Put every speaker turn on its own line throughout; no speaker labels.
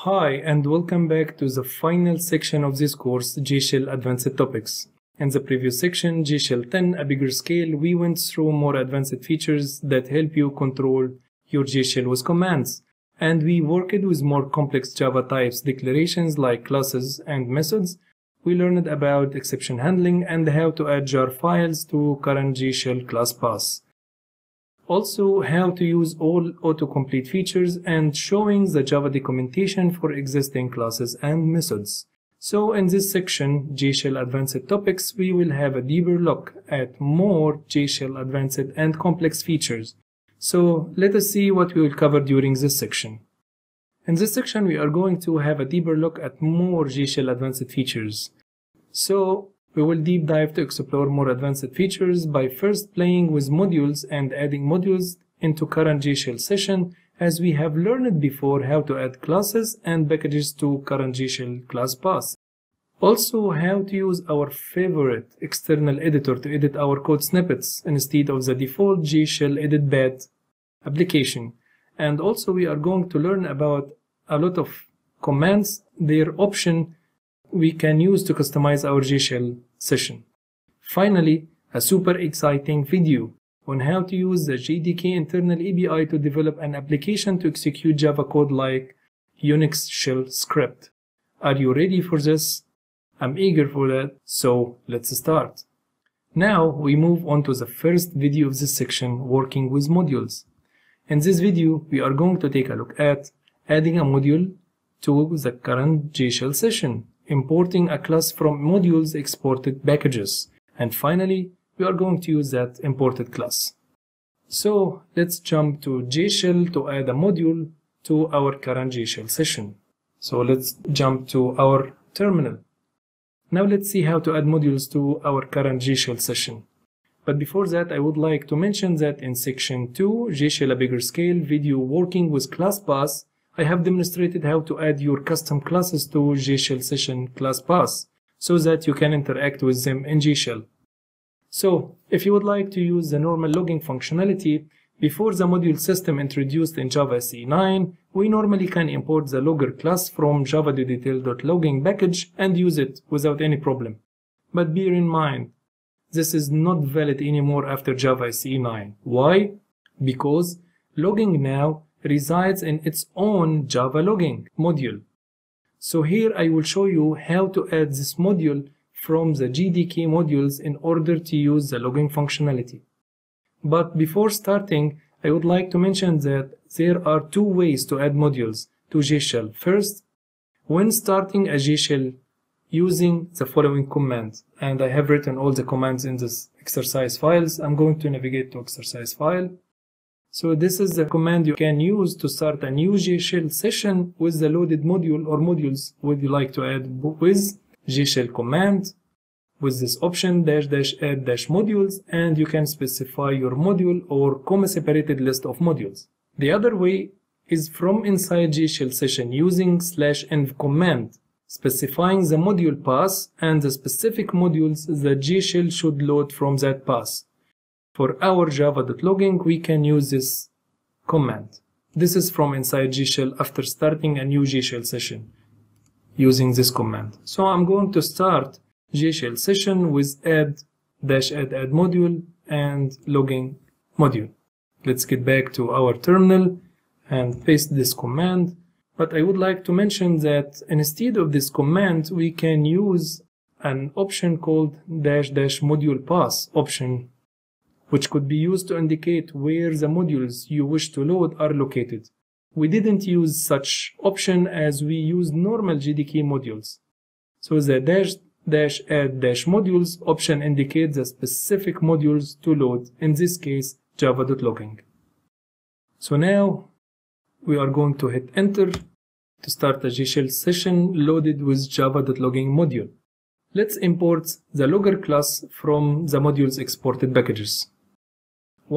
Hi, and welcome back to the final section of this course, JShell Advanced Topics. In the previous section, JShell 10, a bigger scale, we went through more advanced features that help you control your JShell with commands. And we worked with more complex Java types declarations like classes and methods. We learned about exception handling and how to add jar files to current JShell class paths. Also, how to use all autocomplete features and showing the Java documentation for existing classes and methods. So in this section, JShell Advanced Topics, we will have a deeper look at more JShell Advanced and complex features. So let us see what we will cover during this section. In this section, we are going to have a deeper look at more JShell Advanced features. So we will deep dive to explore more advanced features by first playing with modules and adding modules into current JShell session, as we have learned before how to add classes and packages to current JShell class paths. Also, how to use our favorite external editor to edit our code snippets instead of the default JShell edit bed application. And also we are going to learn about a lot of commands, their option we can use to customize our JShell session. Finally, a super exciting video on how to use the JDK internal API to develop an application to execute Java code like Unix shell script. Are you ready for this? I'm eager for that, so let's start. Now we move on to the first video of this section, working with modules. In this video, we are going to take a look at adding a module to the current JShell session, importing a class from modules exported packages, and finally we are going to use that imported class. So let's jump to JShell to add a module to our current JShell session. So let's jump to our terminal. Now let's see how to add modules to our current JShell session. But before that, I would like to mention that in section 2, JShell a bigger scale video working with class paths, I have demonstrated how to add your custom classes to JShell session class paths so that you can interact with them in JShell. So, if you would like to use the normal logging functionality, before the module system introduced in Java SE 9, we normally can import the logger class from java.detail.logging package and use it without any problem. But bear in mind, this is not valid anymore after Java SE 9. Why? Because logging now resides in its own Java logging module. So here I will show you how to add this module from the JDK modules in order to use the logging functionality. But before starting, I would like to mention that there are two ways to add modules to JShell. First, when starting a JShell using the following command, and I have written all the commands in this exercise files. I'm going to navigate to exercise file. So this is the command you can use to start a new JShell session with the loaded module or modules would you like to add with JShell command with this option --add -modules, and you can specify your module or comma-separated list of modules. The other way is from inside JShell session using /env command, specifying the module path and the specific modules that JShell should load from that path. For our java.logging, we can use this command. This is from inside JShell after starting a new JShell session using this command. So I'm going to start JShell session with add module and logging module. Let's get back to our terminal and paste this command. But I would like to mention that instead of this command, we can use an option called --module path option, which could be used to indicate where the modules you wish to load are located. We didn't use such option as we used normal JDK modules. So the --add -modules option indicates the specific modules to load, in this case java.logging. So now we are going to hit enter to start a JShell session loaded with java.logging module. Let's import the logger class from the module's exported packages.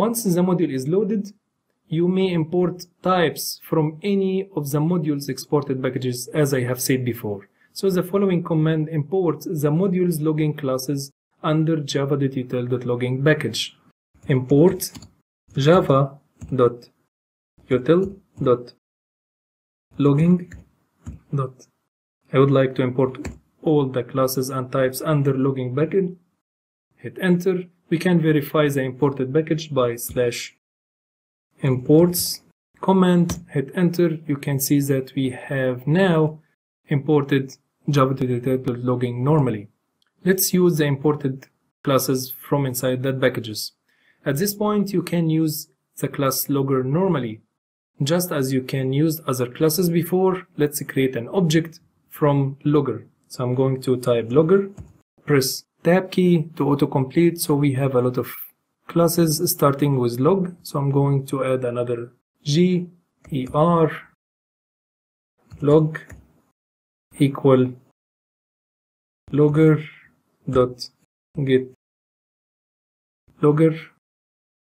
Once the module is loaded, you may import types from any of the module's exported packages, as I have said before. So the following command imports the module's logging classes under java.util.logging package. Import java.util.logging dot. I would like to import all the classes and types under logging package. Hit enter. We can verify the imported package by /imports command. Hit enter. You can see that we have now imported Java to logging normally. Let's use the imported classes from inside that packages. At this point, you can use the class logger normally. Just as you can use other classes before, let's create an object from logger. So I'm going to type logger, press tab key to autocomplete. So we have a lot of classes starting with log. So I'm going to add another GER log equal logger dot get logger.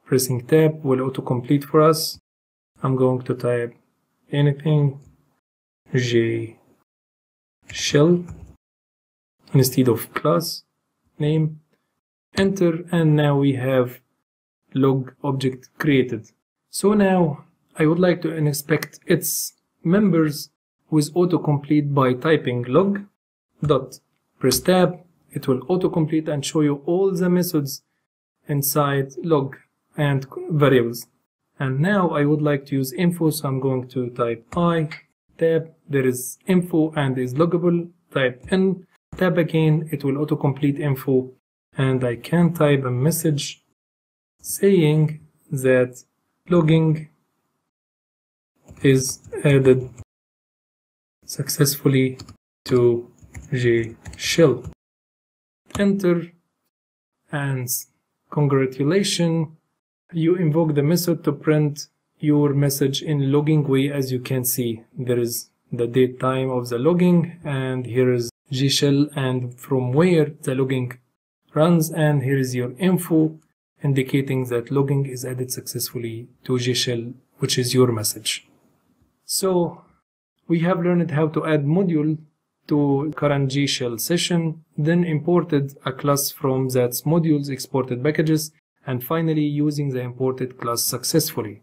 Pressing tab will autocomplete for us. I'm going to type anything JShell instead of class name. Enter, and now we have log object created. So now I would like to inspect its members with autocomplete by typing log dot. Press tab, it will autocomplete and show you all the methods inside log and variables. And now I would like to use info, so I'm going to type I, tab, there is info and is loggable, type N, tab again, it will autocomplete info, and I can type a message saying that logging is added successfully to JShell. Enter, and congratulations, you invoke the method to print your message in logging way. As you can see, there is the date time of the logging, and here is JShell and from where the logging runs, and here is your info indicating that logging is added successfully to JShell, which is your message. So we have learned how to add module to current JShell session, then imported a class from that module's exported packages, and finally using the imported class successfully.